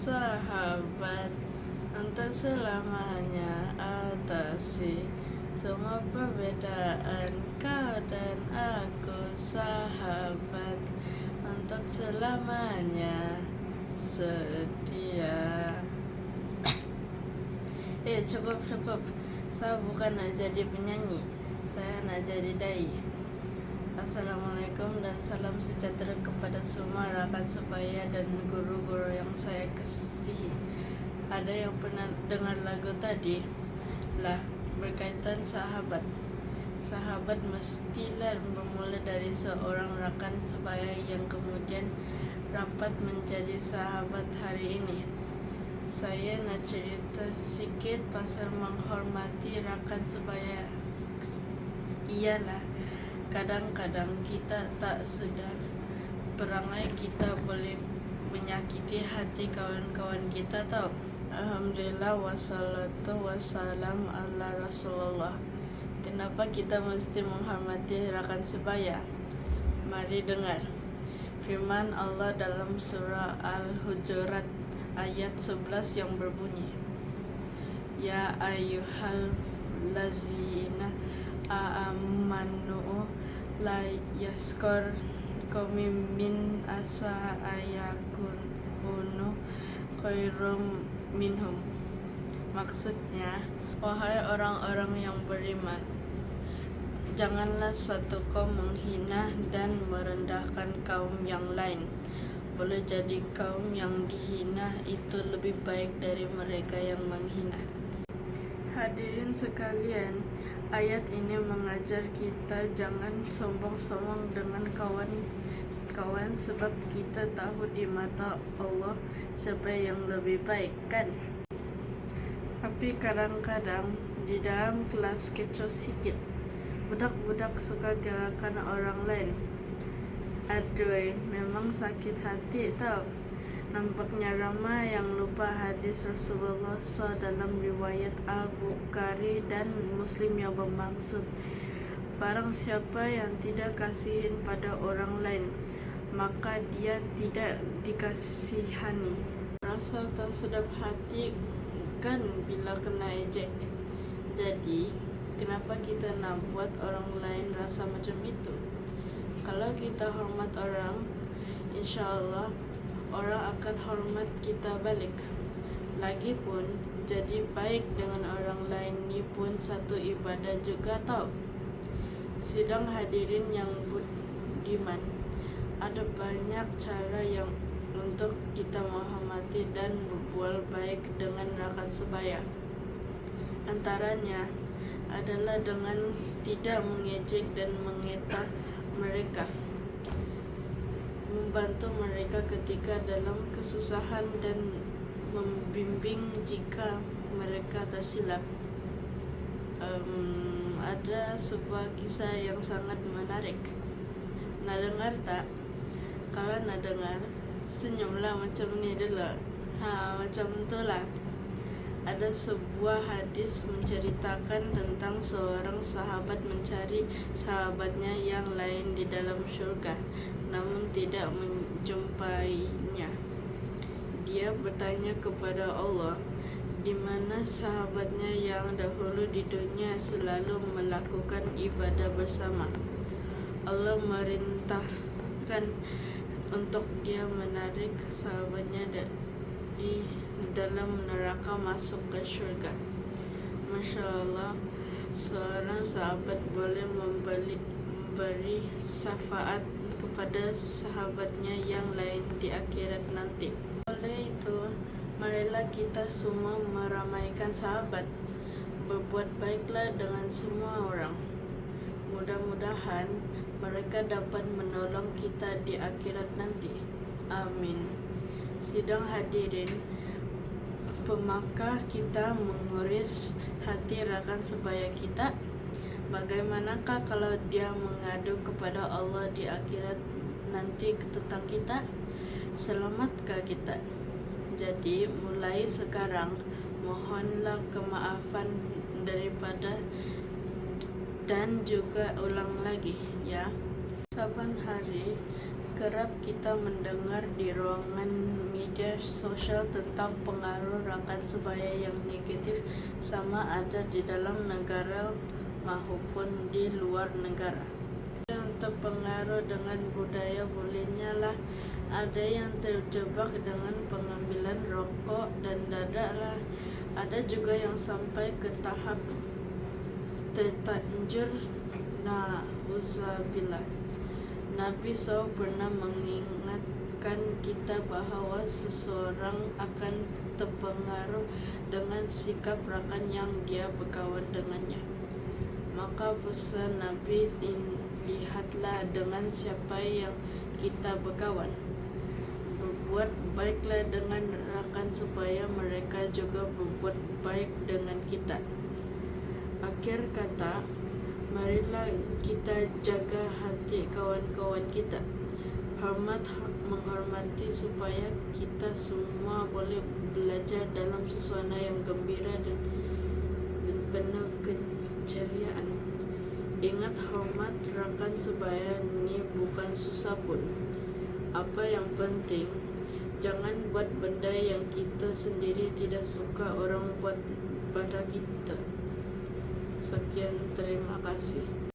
sahabat untuk selamanya atasi semua perbedaan kau dan aku, sahabat untuk selamanya setia. Cukup. Saya bukan nak jadi penyanyi, saya nak jadi dai. Assalamualaikum dan salam sejahtera kepada semua rakan sebaya dan guru-guru yang saya kasihi. Ada yang pernah dengar lagu tadi? Lah, berkaitan sahabat. Sahabat mestilah bermula dari seorang rakan sebaya yang kemudian rapat menjadi sahabat hari ini. Saya nak cerita sikit pasal menghormati rakan sebaya. Iyalah, kadang-kadang kita tak sedar perangai kita boleh menyakiti hati kawan-kawan kita tau. Alhamdulillah wassalatu wassalam ala Rasulullah. Kenapa kita mesti menghormati rakan sebaya? Mari dengar firman Allah dalam surah Al-Hujurat ayat 11 yang berbunyi, Ya ayyuhal lazina amanu la yaskor qaumin min asa ayakunu khairum minhum. Maksudnya, wahai orang-orang yang beriman, janganlah satu kaum menghina dan merendahkan kaum yang lain. Boleh jadi kaum yang dihina itu lebih baik dari mereka yang menghina. Hadirin sekalian, ayat ini mengajar kita jangan sombong-sombong dengan kawan-kawan, sebab kita tahu di mata Allah siapa yang lebih baik, kan? Tapi kadang-kadang di dalam kelas kecoh sikit, budak-budak suka galakan orang lain. Aduh, memang sakit hati tau. Nampaknya ramai yang lupa hadis Rasulullah SAW dalam riwayat Al-Bukhari dan Muslim yang bermaksud, barang siapa yang tidak kasihin pada orang lain, maka dia tidak dikasihani. Rasa tak sedap hati kan bila kena ejek. Jadi, kenapa kita nak buat orang lain rasa macam itu? Kalau kita hormat orang, insya-Allah orang akan hormat kita balik. Lagipun, jadi baik dengan orang lain ni pun satu ibadah juga tau. Sidang hadirin yang budiman, ada banyak cara yang untuk kita menghormati dan berbual baik dengan rakan sebaya. Antaranya adalah dengan tidak mengejek dan mengetah mereka, membantu mereka ketika dalam kesusahan dan membimbing jika mereka tersilap. Ada sebuah kisah yang sangat menarik. Nak dengar tak? Kalau nak dengar, senyumlah macam ni dulu. Macam tu lah. Ada sebuah hadis menceritakan tentang seorang sahabat mencari sahabatnya yang lain di dalam syurga, namun tidak menjumpainya. Dia bertanya kepada Allah, di mana sahabatnya yang dahulu di dunia selalu melakukan ibadah bersama. Allah merintahkan untuk dia menarik sahabatnya di dalam neraka masuk ke syurga. Masya Allah, seorang sahabat boleh memberi syafaat kepada sahabatnya yang lain di akhirat nanti. Oleh itu, marilah kita semua meramaikan sahabat, berbuat baiklah dengan semua orang. Mudah-mudahan mereka dapat menolong kita di akhirat nanti. Amin. Sidang hadirin, pemakkah kita menguris hati rakan sebaya kita? Bagaimanakah kalau dia mengadu kepada Allah di akhirat nanti tentang kita? Selamatkah kita? Jadi mulai sekarang mohonlah kemaafan daripada dan juga ulang lagi ya. Saban hari kerap kita mendengar di ruangan media media sosial tentang pengaruh rakan sebaya yang negatif, sama ada di dalam negara maupun di luar negara. Yang terpengaruh dengan budaya bullyingnya lah, ada yang terjebak dengan pengambilan rokok dan dadak lah, ada juga yang sampai ke tahap tertanjur na'udzubillah. Nabi SAW pernah mengingatkan kita bahwa seseorang akan terpengaruh dengan sikap rakan yang dia berkawan dengannya. Maka pesan Nabi, lihatlah dengan siapa yang kita berkawan. Berbuat baiklah dengan rakan supaya mereka juga berbuat baik dengan kita. Akhir kata, marilah kita jaga hati kawan-kawan kita, menghormati supaya kita semua boleh belajar dalam suasana yang gembira dan penuh keceriaan. Ingat, hormat rakan sebaya ini bukan susah pun. Apa yang penting, jangan buat benda yang kita sendiri tidak suka orang buat pada kita. Sekian, terima kasih.